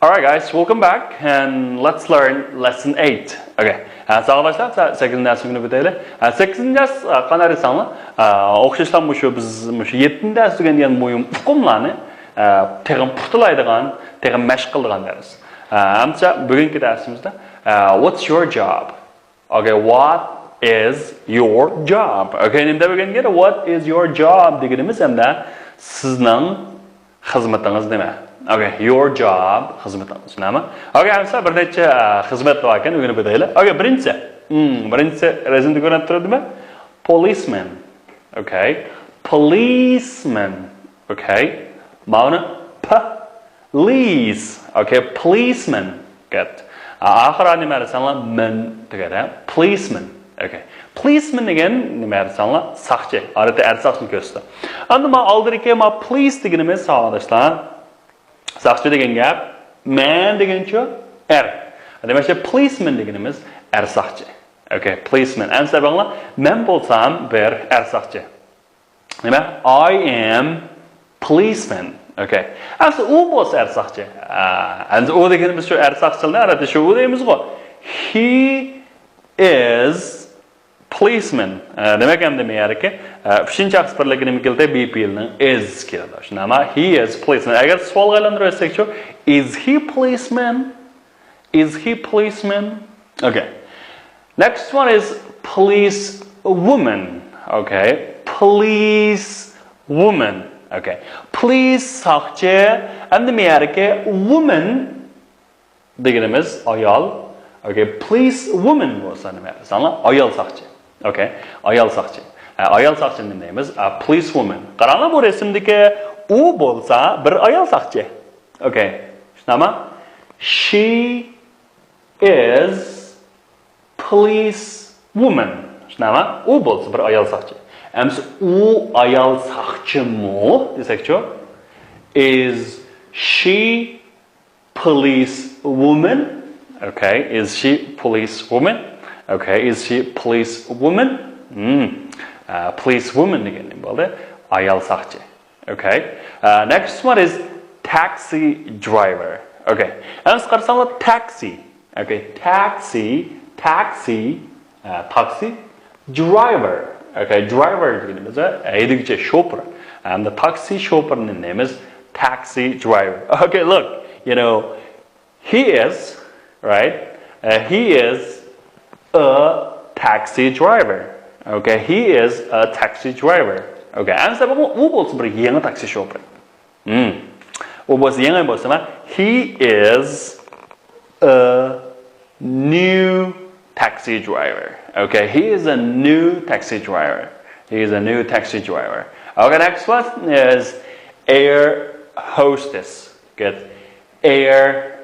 Alright guys, welcome back and let's learn lesson 8. Okay. Arkadaşlar 8. dersini bitirelim. 8. ders qanday desanglar, o'qishlar biz 7. ders degan bo'yim uqumlarni teg'in puxtalaydigan, teg'in mashq qiladigan dars. Amsa bugungi darsimizda what's your job? Okay, what is your job? Okay, endi bo'lganda what is your job deganimiz hamda sizning xizmatingiz nima? Okay, your job xizmatingiz nima? Okay, amsa bir necha xizmat bor ekan, o'rganib o'taylik. Okay, birinchi rezinda ko'rinib turadimi? Policeman. Okay, policeman. Okay, ma'no police. Okay, policeman. Good. Oxiri nima desanlar man degani policeman. Okay. Policeman degan nima desanlar saqchi. Orada saqchini ko'rsatdi. Endi men oldingi police deganimiz savodoshlar saqchi degan gap man degancha Demak, policeman deganimiz saqchi. Okay, policeman. Endi sabanglar men bo'lsam bir saqchi. Nima? I am policeman. Okay. Endi u bo'lsa saqchi. Endi u deganimiz shu saqchilar arada shu deymiz-ku. He is policeman. Demak ham demayarki, uchinchi shaxs birligini keltirib BPLning is keladi. Shunama he is policeman. Agar savolga aylantirsak-chi, is he policeman? Is he policeman? Okay. Next one is police woman. Okay. Police woman. Okay. Police saqchi, and demayarki woman deganimiz ayol. Okay. Police woman bo'lsa nima desanlar? Ayol saqchi. Okay, ayol saqchi. Ayol saqchini deymiz, police woman. Qaranglar bu rasmdagi u bo'lsa bir ayol saqchi. Okay. Shunami? She is police woman. Shunami? U bo'lsa bir ayol saqchi. Ammo u ayol saqchimi desak-chi? Is she police woman? Okay, is she police woman? Okay, is she police woman? Police woman again. Ayol saqchi. Okay. Next one is taxi driver. Okay. And qarasanglar taxi. Okay, taxi driver. Okay, driver deganimiz haydovchi chauffeur. And the taxi chauffeurning name is taxi driver. Okay, look, he is, right? He is a taxi driver. Okay, he is a taxi driver. Okay, and so u bo'lsa bir yangi taksi chauffeur. U bo'lsa yangi bo'lsa, he is a new taxi driver. Okay, he is a new taxi driver. He is a new taxi driver. Okay, next one is air hostess. Good. Air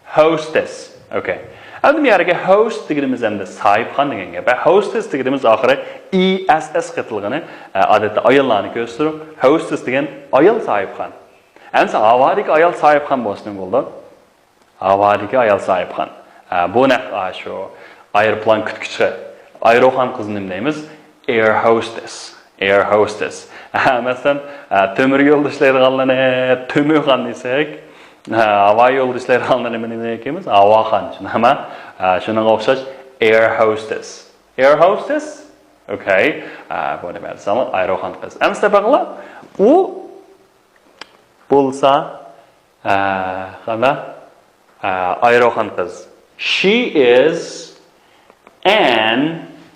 hostess. Okay. Endi bu yerga host deganimiz hamda sahibxon degan gap. Hostess deganimiz oxiri ess qitilgani, odatda ayollarni ko'rsatib, hostess degan ayol sahibxon. Endi havadagi ayol sahibxon bo'lsin bo'ldi. Havadagi ayol sahibxon. Bu shu aeroplan kutkichi, aeroxon qizni deymiz, air hostess. Air hostess. Masalan, temir yo'lda ishlaydiganlarni to'mo'xon desak, hava yo'l ishlaydiganlar nima deymiz? Havoxon. Nima? Shunga o'xshash air hostess. Air hostess? Okay. Bu nima desanlar? Aeroxon qiz. Ammo bag'la u bo'lsa qana aeroxon qiz. She is an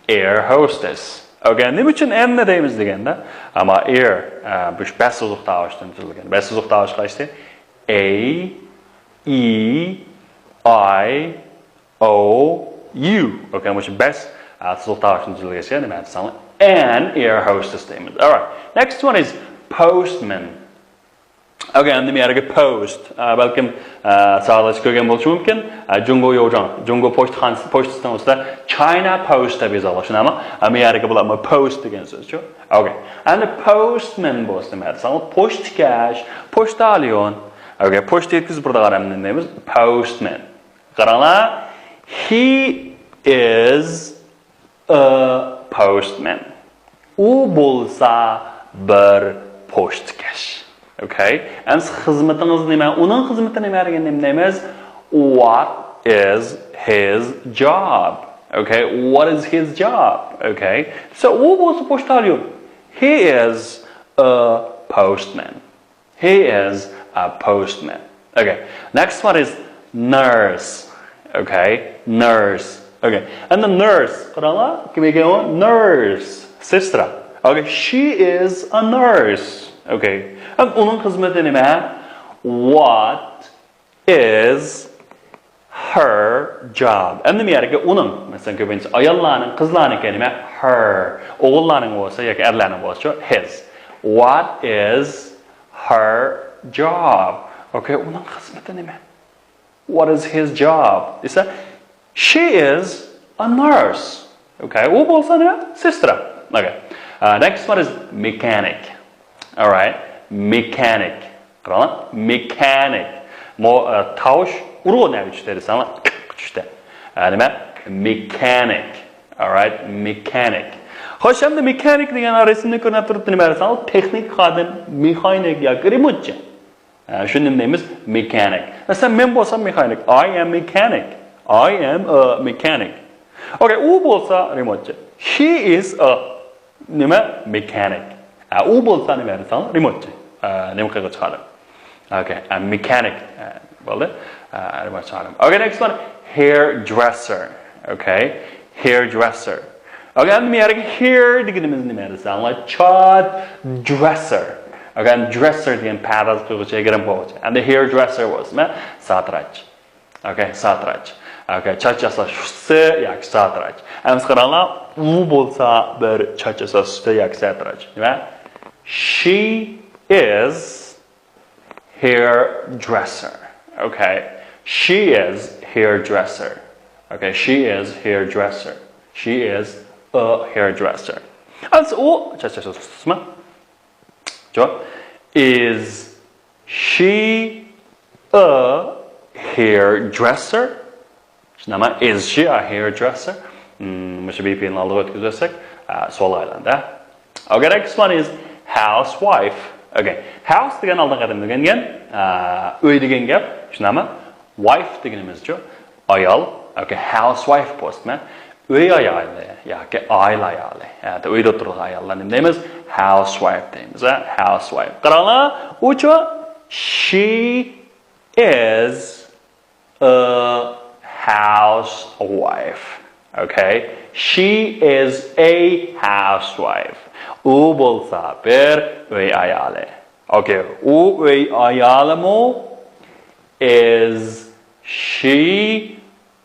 air hostess. Okay, nima uchun nima deymiz deganda, ammo air bu bas so'zliq tavoshdan tuzilgan. Bas so'zliq tavosh qaysi? A, E, I, O, U. Okay, which best so'zliq tavoshdan tuzilgan nima desanlar? An air hostess deymiz. All right. Next one is postman. Okay, endi men yerga post. Balkim sağlash ko'rgan bo'lishi mumkin. Jungo yo'qjon. Jungo pochtasidan o'zida China Post deb yoziladi. Shunami? Men yerga bo'ladi post degan so'z-chi. Okay. Endi postman bo'lsa nima desangiz? Pochtkash, pochtalyon. Okay, pochta yetkazib turadigan deymiz. Postman. Qaranglar. He is a postman. U bo'lsa bir pochtkash. Okay? And xizmatınız nima? Onun xizmati nima degan deymiz? What is his job? Okay? What is his job? Okay? So u bo'lsa pochtalyon. He is a postman. He is a postman. Okay. Next one is nurse. Okay? Nurse. Okay. And the nurse, qaranglar, kim ekan u? Nurse. Sister. Okay, she is a nurse. Okay. And onun xizmati nima? What is her job? Endi bu yerga uning, masalan, ko'pincha ayollarning, qizlarniki nima? Her. O'g'illarning bo'lsa yoki erlarning bo'lsa, his. What is her job? Okay, uning xizmati nima? What is his job? Desa, she is a nurse. Okay, u bo'lsa nima? Sister. Okay. Next one is mechanic. All right, mechanic. Qarang, mechanic. Tovush urug'ini kuchda desanlar, kuchda. Nima? Mechanic. All right, mechanic. Xo'sh, endi mechanic degan rasmni ko'rib turibdi nima desanlar, texnik xodim, mexanik yoki remontchi. Shuni deymiz mechanic. Masalan, men bo'lsam mechanic. I am mechanic. I am a mechanic. Okay, u bo'lsa remontchi. He is a nima? Mechanic. U bo'lsa nima desan? Remontchi. Nima qilib chiqadi? Okay, a mechanic. Bo'ldi. Nima chiqadi? Okay, next one, hairdresser. Okay, hairdresser. Okay, endi men yerga hair deganimiz nima desan? Like chat dresser. Okay, and dresser degan paraz qo'yuvchi girim bo'ladi. And the hairdresser was nima? Satrach. Okay, satrach. Okay, chat yasashi yoki satrach. Endi qaranglar, u bo'lsa bir chat yasashi yoki satrach. Nima? She is hairdresser. Okay, she is hairdresser. Okay, she is hairdresser. She is a hairdresser. And so, is she a hairdresser? Is she a hairdresser? Must be in all the okay, next one is housewife. Okay, house degan oldin qadam degan uy degan gap. Shunami? Wife deganimizchi ayol. Okay, housewife postma. Uy ayoli yoki oila ayoli. Uyda turgan ayollar nima deymiz? Housewife deymiz. Housewife. Qaranglar, uchi she is a housewife. Okay, she is a housewife. U bo'lsa bir uy ayoli. Okay, u uy ayolimi? Is she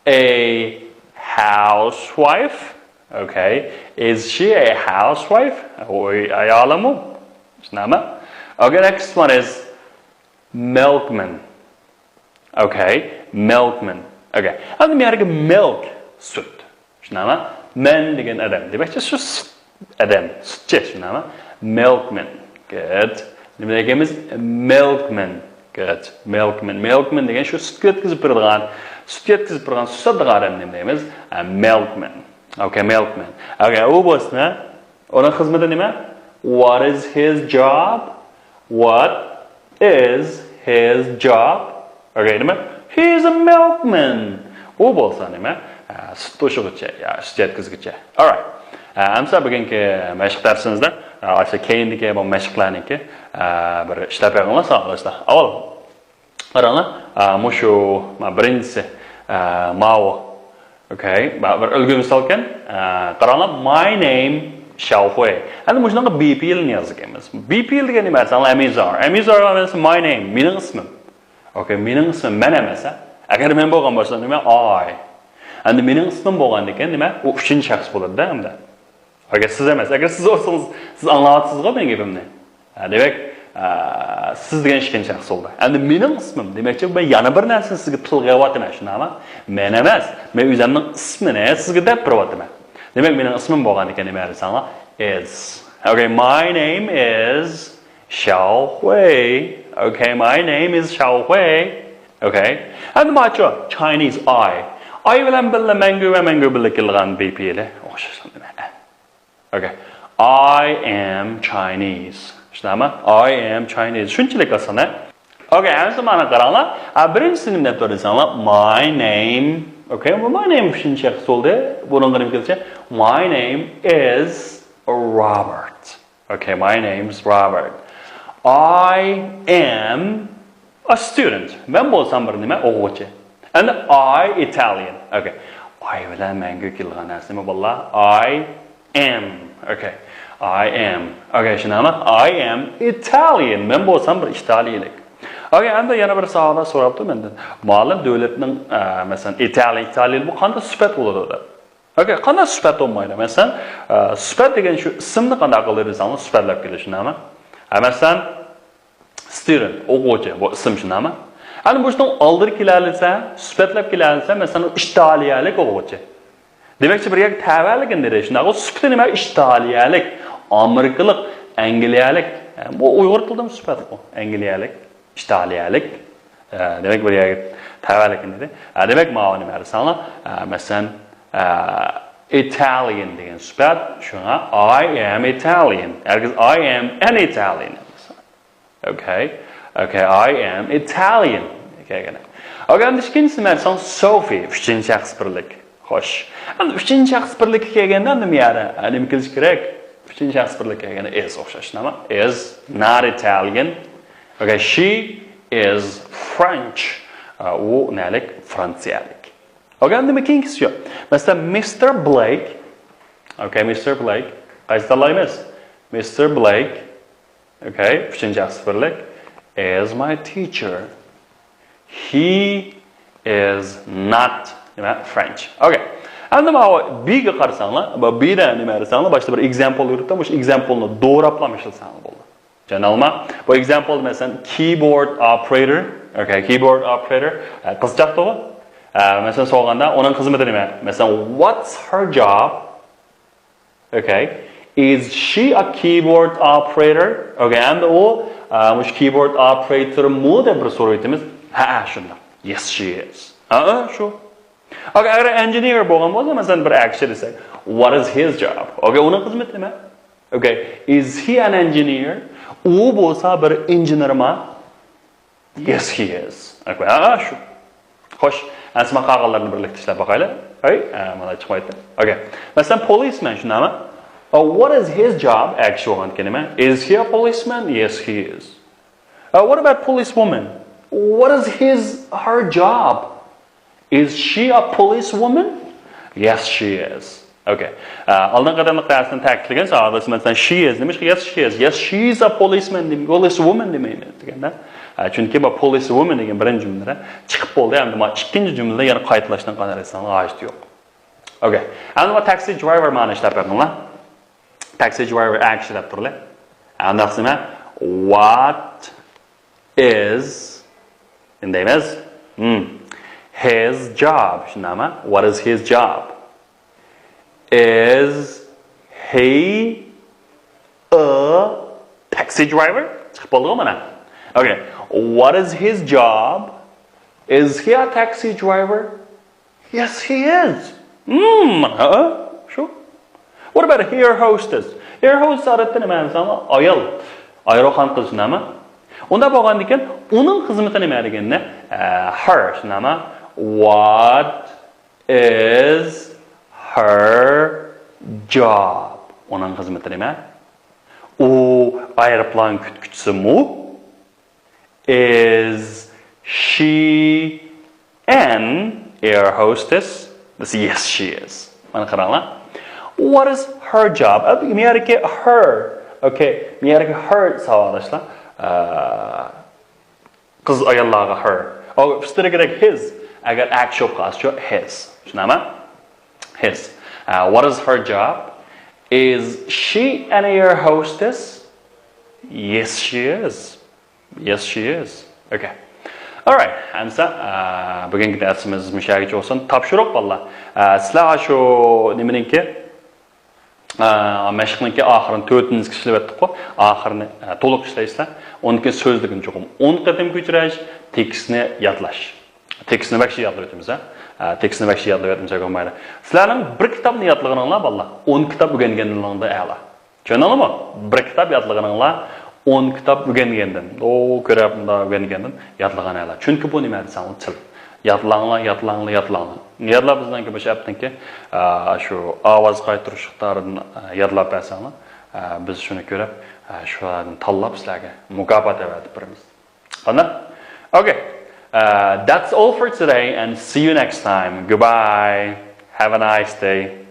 a housewife? Okay, is she a housewife? Uy ayolimi? Shunami? Okay, next one is milkman. Okay, milkman. Okay, and the yerga milk sut. Shunami? Men degan adam. Demakchi shu adam, sutchi, shunami? Milkman. Good. Nima degamiz? Milkman. Good. Milkman. Milkman degan shu sutga yetkazib beradigan, sutga yetkazib beradigan, sutadigan adam nima deymiz? Milkman. Okay, milkman. Okay, u bo'lsa, uning xizmati nima? What is his job? What is his job? Okay, nima? He is a milkman. U bo'lsa nima? Sut to'shig'ichi, ya, sut yetkazgichi. All right. Amsa bugungi mashq darsimizda o'sha keyindagi bu mashqlarniki bir ishlab beramiz sog'lashlar. Avval qaranglar, mushu birinchisi ma'o. Okay, bir ulgu misol ekan. Qaranglar, my name Xiaohui. Endi mushunaqa BPL ni yozganmiz. BPL degan nima? Amizar. Amizar emas my name, mening ismim. Okay, mening ismim men emas. Agar men bo'lgan bo'lsa nima? I. Endi mening ismim bo'lganda ekan nima? U uchinchi shaxs bo'ladi-da hamda. Agar siz emas, agar siz olsangiz, siz anglayapsizmi men gapimni? Demak, siz degan ikkinchi shaxs bo'ldi. Endi mening ismim, demakchi men yana bir narsani sizga tilg'ayapman, shunami? Men emas, men o'zimning ismini sizga deb beryapman. Demak, mening ismim bo'lgan ekan nima desanglar? Is. Okay, my name is Xiaohui. Okay, my name is Xiaohui. Okay. And macho Chinese I bilan billa mango va mango billa kelgan BPL o'xshash nima? Okay. I am Chinese. Şunama? I am Chinese. Şunçilik asana. Okay, hamısı mana qaranglar. Birincisini ne yapıyorlar? My name. Okay, my name şunçilik oldu. Bunun qanım kelçe. My name is Robert. Okay, my name is Robert. I am a student. Ben bolsam bir nima o'quvchi. And I Italian. Okay. I bilan menga kelgan narsami billah. I am. Okay. I am. Okay, shunami? I am Italian. Men bolsam bir italiyalik. Okay, endi yana bir savol so'rabdi mendan. Ma'lum davlatning masalan Italiyan bu qanday sifat bo'ladi? Okay, qanday sifat bo'lmaydi? Masalan, sifat degan shu ismni qanday qildirsangiz sifatlab kelishunami? Masalan, student, o'quvchi bu ism shunami? Ani bu ishdan oldir kelalisa, sifatlab kelalisa, masalan, italiyalik o'quvchi. Demakchi bir yak tavalligini dedi. Shunaqa sifati nima? Italiyalik, amerikalik, angliyalik. Bu uyg'ur tilida sifat bu. Angliyalik, italiyalik. Demak bir yak tavalligini dedi. Demak ma'no nima desanlar? Masalan, Italian degan sifat shunga I am Italian. Ergiz I am an Italian. Okay. Okay, I am Italian. Okay, gana. Okay, endi ikkinchisi men Sophie, uchinchi shaxs birlik. Xo'sh. Endi uchinchi shaxs birlikka kelganda nima yara? Nima qilish kerak? Uchinchi shaxs birlikka kelganda is o'xshash, nima? Is not Italian. Okay, she is French. U nalik Fransiyalik. Okay, endi ikkinchisi shu. Masalan, Mr. Blake. Okay, Mr. Blake. Qaysi tanlaymiz? Mr. Blake. Okay, uchinchi shaxs birlik. Is my teacher. He is not French. Okay. Endi bu B'ga qarasanglar, bu B'da nima desanglar, boshqa bir example yuritdim, o'sha example'ni to'g'rilaplashilsangiz bo'ldi. Tushundingizmi? Bu example masalan keyboard operator, okay, keyboard operator, qizchaq to'g'ri? Masalan so'raganda uning xizmati nima? Masalan, what's her job? Okay. Is she a keyboard operator? Okay, endi u mush keyboard operator mu deb bir so'raymiz. Ha, shunday. Yes, she is. Shu. Okay, agar engineer bo'lgan bo'lsa, masalan bir action desak, what is his job? Okay, uning xizmati nima? Okay, is he an engineer? U bo'lsa bir injenermi? Yes, he is. Okay, shu. Xo'sh, asma qog'ozlarni birlikda ishlab boqaylik. Hey, mana chiqmaydi. Okay. Masalan, policeman shunami? What is his job? Actual kelima. Is he a policeman? Yes, he is. What about policewoman? What is her job? Is she a policewoman? Yes, she is. Okay. Oldin qadamliq darsni ta'kidlagan savolda masalan she is demiş. Yes, she is. Yes, she is a policeman demek. Policewoman demaymiz deganda. Chunki bu policewoman degan birinchi jumlada chiqib bo'ldi. Endi mana ikkinchi jumlada yana qaytarishdan qanaqasidan hojat yo'q. Okay. Endi bu taxi driver ma'no ishlab berganlar. Taxi driver action deb turlar. Endi qismi what is indaymiz? His job. Shunami? What is his job? Is he a taxi driver? Chiqib bo'ldimi mana? Okay. What is his job? Is he a taxi driver? Yes, he is. Sure. What about a air hostess? Air hostess odatda nima desanglar? Ayol. Aeroxon qiz shunami? Unda bo'lgan ekan, uning xizmati nima deganda? Her shunami? What is her job? Uning xizmati nima? U aeroplan kutkuchisimu? Is she an air hostess? Yes, she is. Mana qaranglar. What is her job? Miyariki her. Okay, miyariki her savolashlar. Qiz ayollarga her. Bizda kerak his. Agar actual qilsa his. Tushunami? His. What is her job? Is she an air hostess? Yes, she is. Yes, she is. Okay. All right. Amsa bugungi darsimiz mushagicha bo'lsin. Topshiriq bolalar. Sizlar shu nimaninki mashqniki oxirini 4-ingiz ishlab o'tdik-ku. Oxirini to'liq ishlaysizlar. Uniki so'zligini cho'qim 10 qatim ko'chirish, tekstni yodlash. Tekstni baxshi yodlab o'tamiz, tekstni baxshi yodlab o'tamiz bo'lmaydi. Sizlarning bir kitobni yodlaganinglar bolalar, 10 kitob o'rganganinglarda a'lo. Tushundingizmi? Bir kitob yodlaganinglar 10 kitob o'rgangandan, ko'rib o'rgangandan yodlagan a'lo. Chunki bu nima desanglar til. Yodlanglar. Yodlab bizdan ko'p ishaptinki, shu ovoz qaytarish iqtidorini yodlab bersanglar, biz shuni ko'rib, shularni tanlab sizlarga mukofot berib beramiz. Qana? Okay. That's all for today and see you next time. Goodbye. Have a nice day.